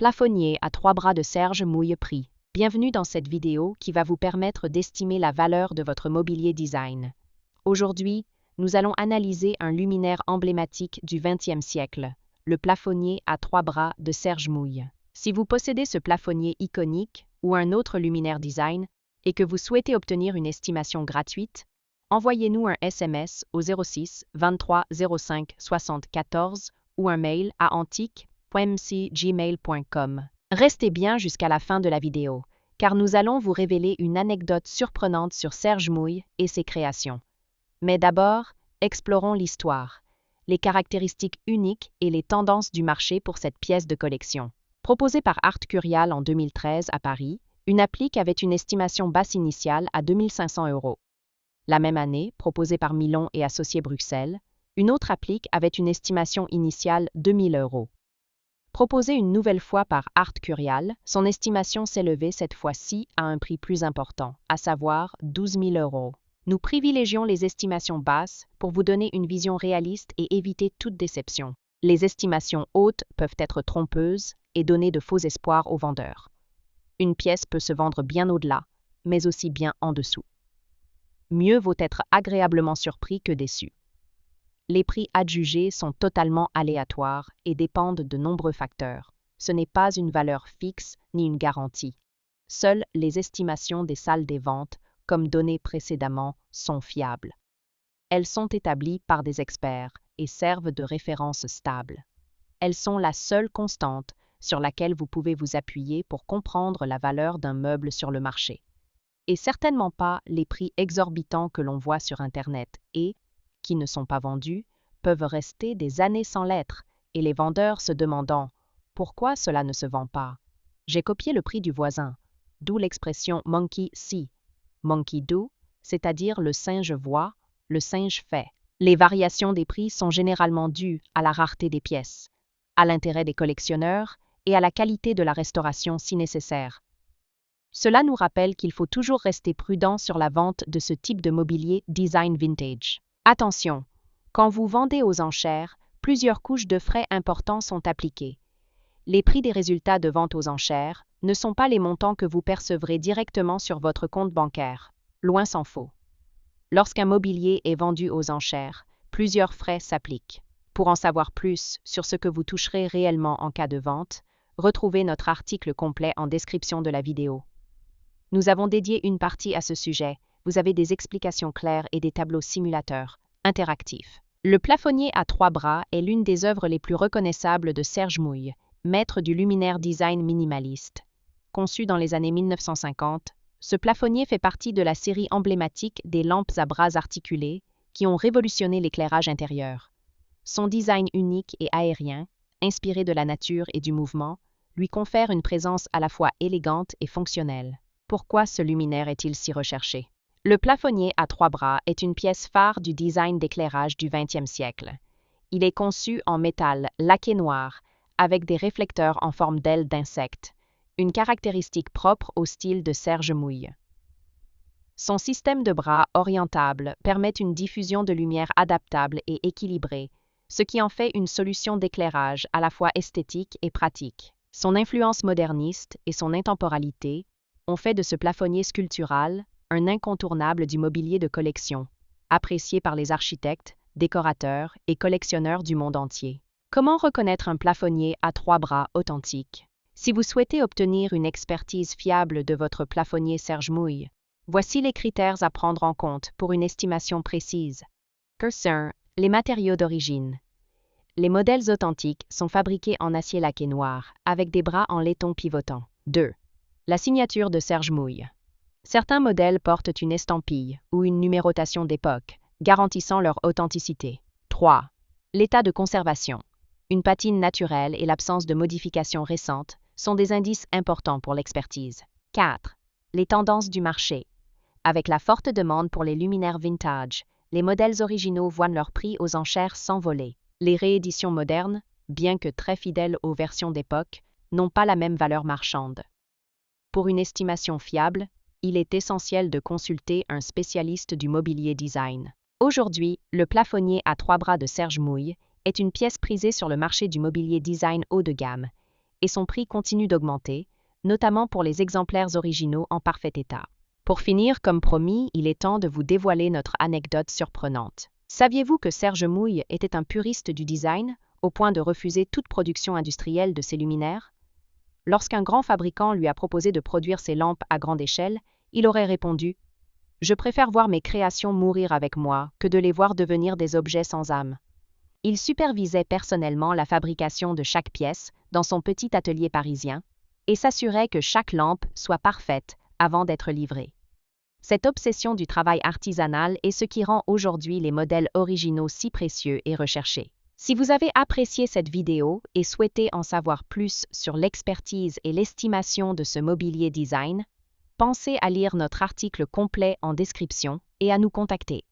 Plafonnier à 3 bras de Serge Mouille prix. Bienvenue dans cette vidéo qui va vous permettre d'estimer la valeur de votre mobilier design. Aujourd'hui, nous allons analyser un luminaire emblématique du XXe siècle, le plafonnier à 3 bras de Serge Mouille. Si vous possédez ce plafonnier iconique ou un autre luminaire design et que vous souhaitez obtenir une estimation gratuite, envoyez-nous un SMS au 06 23 05 74 ou un mail à antique.mc@gmail.com. Restez bien jusqu'à la fin de la vidéo, car nous allons vous révéler une anecdote surprenante sur Serge Mouille et ses créations. Mais d'abord, explorons l'histoire, les caractéristiques uniques et les tendances du marché pour cette pièce de collection. Proposée par Art Curial en 2013 à Paris, une applique avait une estimation basse initiale à 2 500 €. La même année, proposée par Milon et Associés Bruxelles, une autre applique avait une estimation initiale de 1 000 €. Proposée une nouvelle fois par Art Curial, son estimation s'élevait cette fois-ci à un prix plus important, à savoir 12 000 €. Nous privilégions les estimations basses pour vous donner une vision réaliste et éviter toute déception. Les estimations hautes peuvent être trompeuses et donner de faux espoirs aux vendeurs. Une pièce peut se vendre bien au-delà, mais aussi bien en dessous. Mieux vaut être agréablement surpris que déçu. Les prix adjugés sont totalement aléatoires et dépendent de nombreux facteurs. Ce n'est pas une valeur fixe ni une garantie. Seules les estimations des salles des ventes, comme données précédemment, sont fiables. Elles sont établies par des experts et servent de référence stable. Elles sont la seule constante sur laquelle vous pouvez vous appuyer pour comprendre la valeur d'un meuble sur le marché. Et certainement pas les prix exorbitants que l'on voit sur Internet et, qui ne sont pas vendus, peuvent rester des années sans l'être, et les vendeurs se demandant « Pourquoi cela ne se vend pas ?» J'ai copié le prix du voisin, d'où l'expression « monkey see », monkey do, c'est-à-dire le singe voit, le singe fait. Les variations des prix sont généralement dues à la rareté des pièces, à l'intérêt des collectionneurs et à la qualité de la restauration si nécessaire. Cela nous rappelle qu'il faut toujours rester prudent sur la vente de ce type de mobilier design vintage. Attention, quand vous vendez aux enchères, plusieurs couches de frais importants sont appliquées. Les prix des résultats de vente aux enchères ne sont pas les montants que vous percevrez directement sur votre compte bancaire. Loin s'en faut. Lorsqu'un mobilier est vendu aux enchères, plusieurs frais s'appliquent. Pour en savoir plus sur ce que vous toucherez réellement en cas de vente, retrouvez notre article complet en description de la vidéo. Nous avons dédié une partie à ce sujet. Vous avez des explications claires et des tableaux simulateurs interactifs. Le plafonnier à 3 bras est l'une des œuvres les plus reconnaissables de Serge Mouille, maître du luminaire design minimaliste. Conçu dans les années 1950, ce plafonnier fait partie de la série emblématique des lampes à bras articulés qui ont révolutionné l'éclairage intérieur. Son design unique et aérien, inspiré de la nature et du mouvement, lui confère une présence à la fois élégante et fonctionnelle. Pourquoi ce luminaire est-il si recherché? Le plafonnier à 3 bras est une pièce phare du design d'éclairage du XXe siècle. Il est conçu en métal laqué noir, avec des réflecteurs en forme d'ailes d'insectes, une caractéristique propre au style de Serge Mouille. Son système de bras orientables permet une diffusion de lumière adaptable et équilibrée, ce qui en fait une solution d'éclairage à la fois esthétique et pratique. Son influence moderniste et son intemporalité ont fait de ce plafonnier sculptural un incontournable du mobilier de collection, apprécié par les architectes, décorateurs et collectionneurs du monde entier. Comment reconnaître un plafonnier à 3 bras authentique? Si vous souhaitez obtenir une expertise fiable de votre plafonnier Serge Mouille, voici les critères à prendre en compte pour une estimation précise. Curseur, les matériaux d'origine. Les modèles authentiques sont fabriqués en acier laqué noir, avec des bras en laiton pivotant. 2. La signature de Serge Mouille. Certains modèles portent une estampille ou une numérotation d'époque, garantissant leur authenticité. 3. L'état de conservation. Une patine naturelle et l'absence de modifications récentes sont des indices importants pour l'expertise. 4. Les tendances du marché. Avec la forte demande pour les luminaires vintage, les modèles originaux voient leur prix aux enchères s'envoler. Les rééditions modernes, bien que très fidèles aux versions d'époque, n'ont pas la même valeur marchande. Pour une estimation fiable, il est essentiel de consulter un spécialiste du mobilier design. Aujourd'hui, le plafonnier à 3 bras de Serge Mouille est une pièce prisée sur le marché du mobilier design haut de gamme et son prix continue d'augmenter, notamment pour les exemplaires originaux en parfait état. Pour finir, comme promis, il est temps de vous dévoiler notre anecdote surprenante. Saviez-vous que Serge Mouille était un puriste du design, au point de refuser toute production industrielle de ses luminaires? Lorsqu'un grand fabricant lui a proposé de produire ses lampes à grande échelle, il aurait répondu « Je préfère voir mes créations mourir avec moi que de les voir devenir des objets sans âme ». Il supervisait personnellement la fabrication de chaque pièce dans son petit atelier parisien et s'assurait que chaque lampe soit parfaite avant d'être livrée. Cette obsession du travail artisanal est ce qui rend aujourd'hui les modèles originaux si précieux et recherchés. Si vous avez apprécié cette vidéo et souhaitez en savoir plus sur l'expertise et l'estimation de ce mobilier design, pensez à lire notre article complet en description et à nous contacter.